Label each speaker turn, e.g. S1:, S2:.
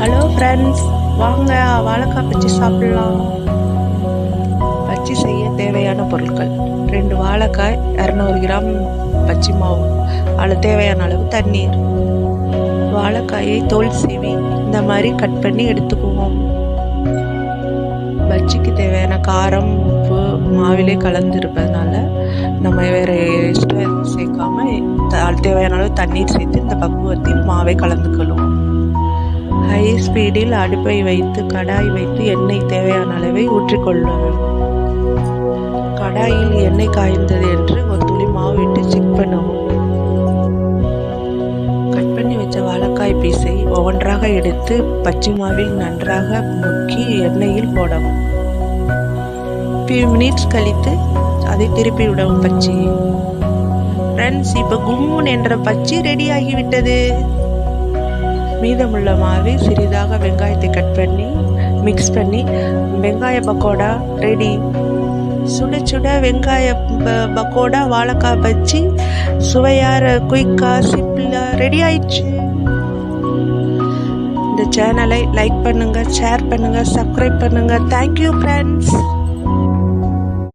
S1: Hello friends, வாங்க வாழைக்காய் பஜ்ஜி சாப்பிடலாம். பஜ்ஜி செய்ய தேவையான பொருட்கள்: 2 வாழைக்காய், 200 கிராம் பஜ்ஜி மாவு, அதில் தேவையான அளவு தண்ணீர். வாழைக்காயை தோல் சீவி இந்த மாதிரி கட் பண்ணி எடுத்துக்குவோம். பஜ்ஜிக்கு தேவையான காரம், உப்பு மாவிலே கலந்துருப்பதுனால நம்ம வேறு எக்ஸ்ட்ரா எதுவும் சேர்க்காம தேவையான அளவு தண்ணீர் சேர்த்து இந்த பக்குவத்தில் மாவை கலந்துக்கொள்வோம். ஹை ஸ்பீடில் அடுப்பை வைத்து கடாய் வைத்து எண்ணெய் தேவையான அளவை ஊற்றிக்கொள்ளவும். கடாயில் எண்ணெய் காய்ந்தது என்று ஒரு துளி மாவு விட்டு செக் பண்ணவும். கட் பண்ணி வச்ச வாழைக்காய் பீஸை ஒவ்வொன்றாக எடுத்து பச்சை மாவில் நன்றாக முக்கி எண்ணெயில் போடவும். few minutes கழித்து அதை திருப்பி விடவும். பச்சி ஃப்ரெண்ட்ஸ், இப்போ கும்மூன் என்ற பச்சி ரெடி ஆகிவிட்டது. மீதமுள்ள மாவை சிறிதாக வெங்காயத்தை கட் பண்ணி மிக்ஸ் பண்ணி வெங்காய பக்கோடா ரெடி. சுட சுட வெங்காய பக்கோடா வாழைக்காய் பஜ்ஜி சுவையார குயிக்கா சிம்பிளா ரெடி ஆயிடுச்சு. இந்த சேனலை லைக் பண்ணுங்க, ஷேர் பண்ணுங்க, சப்ஸ்கிரைப் பண்ணுங்க. Thank you friends.